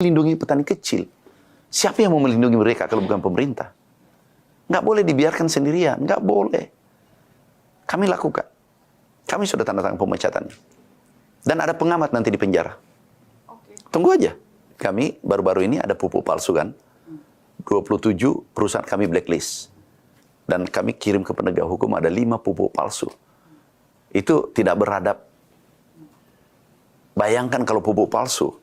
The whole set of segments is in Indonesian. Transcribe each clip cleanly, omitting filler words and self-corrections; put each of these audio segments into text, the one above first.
melindungi petani kecil. Siapa yang mau melindungi mereka kalau bukan pemerintah? Nggak boleh dibiarkan sendirian, nggak boleh. Kami lakukan. Kami sudah tanda tangan pemecatan. Dan ada pengamat nanti di penjara. Tunggu aja. Kami baru-baru ini ada pupuk palsu kan. 27 perusahaan kami blacklist. Dan kami kirim ke penegak hukum ada 5 pupuk palsu. Itu tidak beradab. Bayangkan kalau pupuk palsu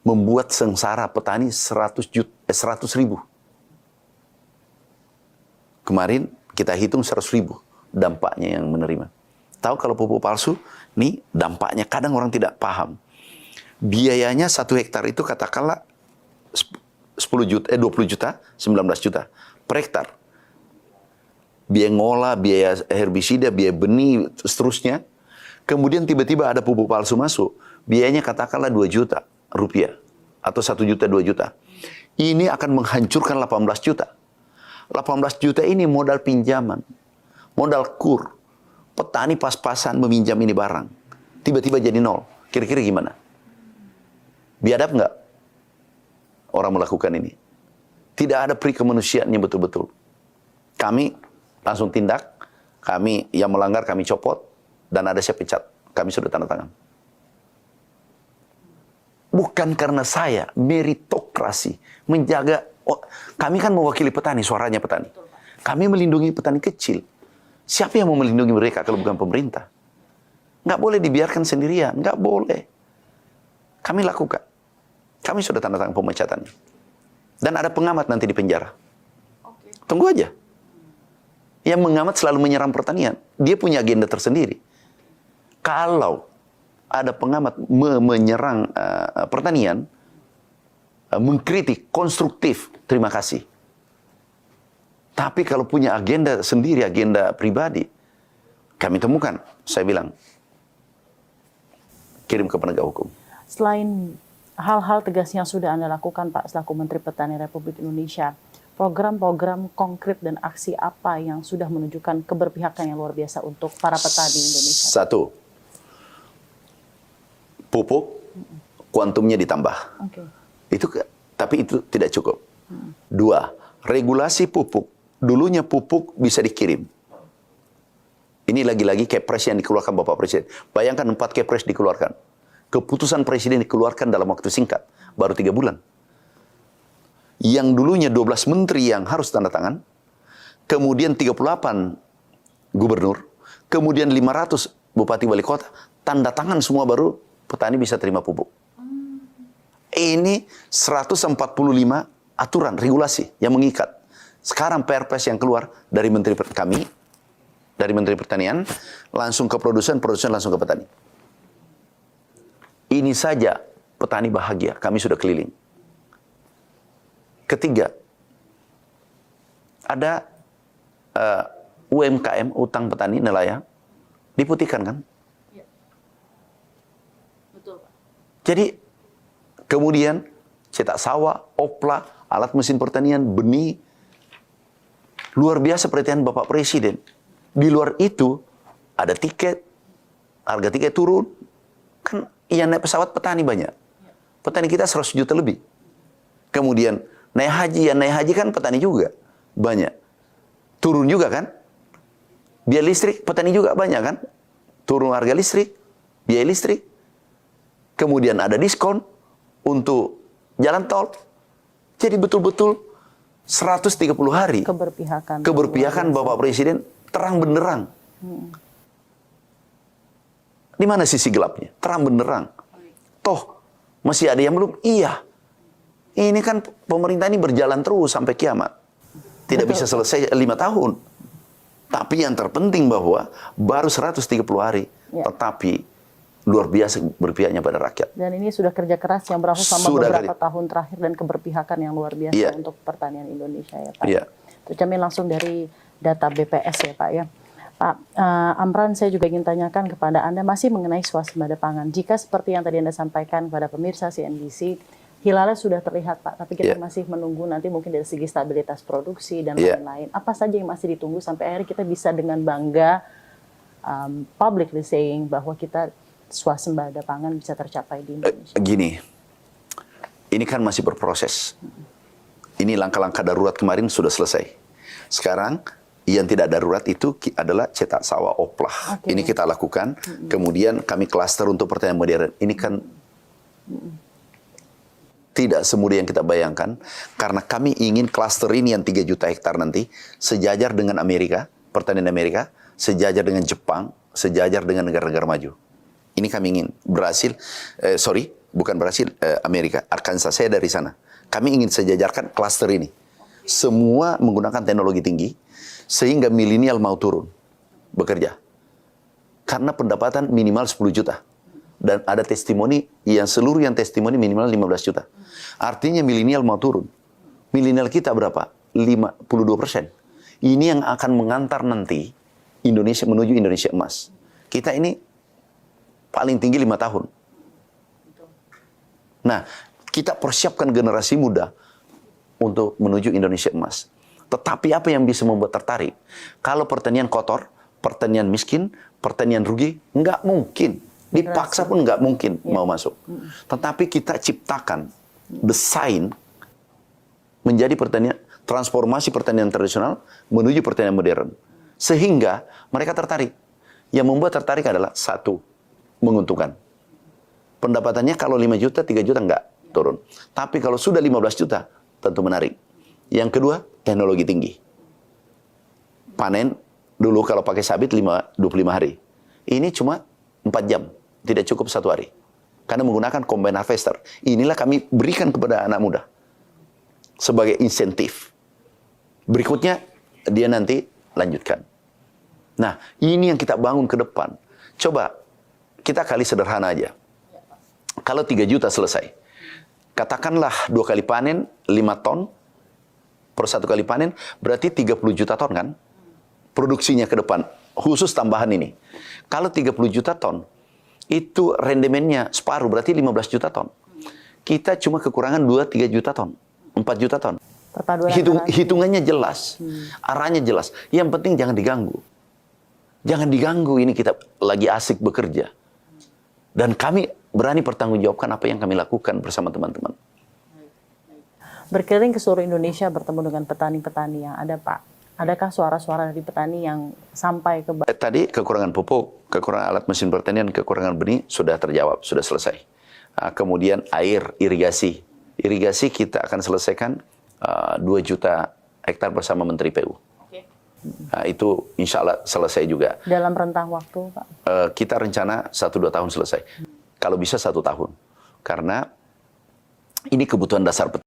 membuat sengsara petani 100 ribu. Kemarin kita hitung 100 ribu dampaknya yang menerima. Tahu kalau pupuk palsu, nih dampaknya kadang orang tidak paham. Biayanya 1 hektar itu katakanlah 20 juta, 19 juta per hektar. Biaya ngolah, biaya herbisida, biaya benih, seterusnya. Kemudian tiba-tiba ada pupuk palsu masuk. Biayanya katakanlah 2 juta rupiah. Atau 1 juta, 2 juta. Ini akan menghancurkan 18 juta. 18 juta ini modal pinjaman. Modal kur. Petani pas-pasan meminjam ini barang. Tiba-tiba jadi nol. Kira-kira gimana? Biadab nggak orang melakukan ini? Tidak ada peri kemanusiaannya betul-betul. Kami langsung tindak. Kami yang melanggar kami copot. Dan ada saya pecat. Kami sudah tanda tangan. Bukan karena saya, meritokrasi. Menjaga, kami kan mewakili petani, suaranya petani. Kami melindungi petani kecil. Siapa yang mau melindungi mereka kalau bukan pemerintah? Nggak boleh dibiarkan sendirian, nggak boleh. Kami lakukan. Kami sudah tanda tangan pemecatan. Dan ada pengamat nanti di penjara. Tunggu aja. Yang mengamat selalu menyerang pertanian. Dia punya agenda tersendiri. Kalau ada pengamat menyerang pertanian, mengkritik, konstruktif, terima kasih. Tapi kalau punya agenda sendiri, agenda pribadi, kami temukan, saya bilang, kirim ke penegak hukum. Selain hal-hal tegas yang sudah Anda lakukan, Pak, selaku Menteri Pertanian Republik Indonesia, program-program konkret dan aksi apa yang sudah menunjukkan keberpihakan yang luar biasa untuk para petani Indonesia? 1, pupuk, kuantumnya ditambah. Tapi itu tidak cukup. 2, regulasi pupuk. Dulunya pupuk bisa dikirim. Ini lagi-lagi kepres yang dikeluarkan Bapak Presiden. Bayangkan 4 kepres dikeluarkan. Keputusan Presiden dikeluarkan dalam waktu singkat. Baru 3 bulan. Yang dulunya 12 menteri yang harus tanda tangan. Kemudian 38 gubernur. Kemudian 500 bupati wali kota. Tanda tangan semua baru petani bisa terima pupuk. Ini 145 aturan, regulasi yang mengikat. Sekarang Perpres yang keluar dari Menteri kami, dari Menteri Pertanian, langsung ke produsen, produsen langsung ke petani. Ini saja petani bahagia, kami sudah keliling. Ketiga, ada UMKM, utang petani, nelayan, diputihkan kan? Ya. Betul, Pak. Jadi, kemudian cetak sawah, opla, alat mesin pertanian, benih. Luar biasa perhatian Bapak Presiden. Di luar itu, ada tiket, harga tiket turun. Kan yang naik pesawat petani banyak. Petani kita 100 juta lebih. Kemudian naik haji, yang naik haji kan petani juga. Banyak. Turun juga kan? Biaya listrik, petani juga banyak kan? Turun harga listrik, biaya listrik. Kemudian ada diskon untuk jalan tol. Jadi betul-betul 130 hari keberpihakan Bapak Presiden terang benderang. Di mana sisi gelapnya? Terang benderang. Toh masih ada yang belum? Iya. Ini kan pemerintah ini berjalan terus sampai kiamat. Tidak bisa selesai 5 tahun. Tapi yang terpenting bahwa baru 130 hari. Tetapi luar biasa berpihaknya pada rakyat. Dan ini sudah kerja keras yang berlangsung selama beberapa tahun terakhir dan keberpihakan yang luar biasa untuk pertanian Indonesia ya Pak. Terjamin langsung dari data BPS ya Pak ya. Pak Amran, saya juga ingin tanyakan kepada Anda masih mengenai swasembada pangan. Jika seperti yang tadi Anda sampaikan kepada pemirsa CNBC, hilalnya sudah terlihat Pak, tapi kita masih menunggu nanti mungkin dari segi stabilitas produksi dan lain-lain. Apa saja yang masih ditunggu sampai akhirnya kita bisa dengan bangga publicly saying bahwa kita swasembada pangan bisa tercapai di Indonesia? Gini, ini kan masih berproses. Ini langkah-langkah darurat kemarin sudah selesai. Sekarang yang tidak darurat itu adalah cetak sawah oplah. Ini kita lakukan. Kemudian kami klaster untuk pertanian modern. Ini kan tidak semudah yang kita bayangkan. Karena kami ingin klaster ini yang 3 juta hektar nanti sejajar dengan Amerika, pertanian Amerika, sejajar dengan Jepang, sejajar dengan negara-negara maju. Ini kami ingin. Amerika. Arkansas, saya dari sana. Kami ingin sejajarkan klaster ini. Semua menggunakan teknologi tinggi, sehingga milenial mau turun bekerja. Karena pendapatan minimal 10 juta. Dan ada testimoni, seluruh yang testimoni minimal 15 juta. Artinya milenial mau turun. Milenial kita berapa? 52%. Ini yang akan mengantar nanti Indonesia menuju Indonesia emas. Kita ini paling tinggi 5 tahun. Nah, kita persiapkan generasi muda untuk menuju Indonesia emas. Tetapi apa yang bisa membuat tertarik? Kalau pertanian kotor, pertanian miskin, pertanian rugi, nggak mungkin. Dipaksa pun nggak mungkin mau masuk. Tetapi kita ciptakan desain menjadi pertanian, transformasi pertanian tradisional menuju pertanian modern. Sehingga mereka tertarik. Yang membuat tertarik adalah satu, menguntungkan. Pendapatannya kalau 5 juta, 3 juta enggak turun. Tapi kalau sudah 15 juta, tentu menarik. Yang kedua, teknologi tinggi. Panen dulu kalau pakai sabit 25 hari. Ini cuma 4 jam, tidak cukup 1 hari. Karena menggunakan combine harvester. Inilah kami berikan kepada anak muda sebagai insentif. Berikutnya, dia nanti lanjutkan. Nah, ini yang kita bangun ke depan. Coba, kita kali sederhana aja. Kalau 3 juta selesai, katakanlah 2 kali panen, 5 ton, per 1 kali panen, berarti 30 juta ton kan? Produksinya ke depan, khusus tambahan ini. Kalau 30 juta ton, itu rendemennya separuh, berarti 15 juta ton. Kita cuma kekurangan 2-3 juta ton, 4 juta ton. Hitungannya jelas, arahnya jelas. Yang penting jangan diganggu. Jangan diganggu, ini kita lagi asik bekerja. Dan kami berani pertanggungjawabkan apa yang kami lakukan bersama teman-teman. Berkeliling ke seluruh Indonesia bertemu dengan petani-petani yang ada, Pak. Adakah suara-suara dari petani yang sampai ke... Tadi kekurangan pupuk, kekurangan alat mesin pertanian, kekurangan benih sudah terjawab, sudah selesai. Kemudian air, irigasi. Irigasi kita akan selesaikan 2 juta hektar bersama Menteri PU. Nah, itu insya Allah selesai juga. Dalam rentang waktu, Pak? Kita rencana 1-2 tahun selesai. Kalau bisa 1 tahun. Karena ini kebutuhan dasar petani.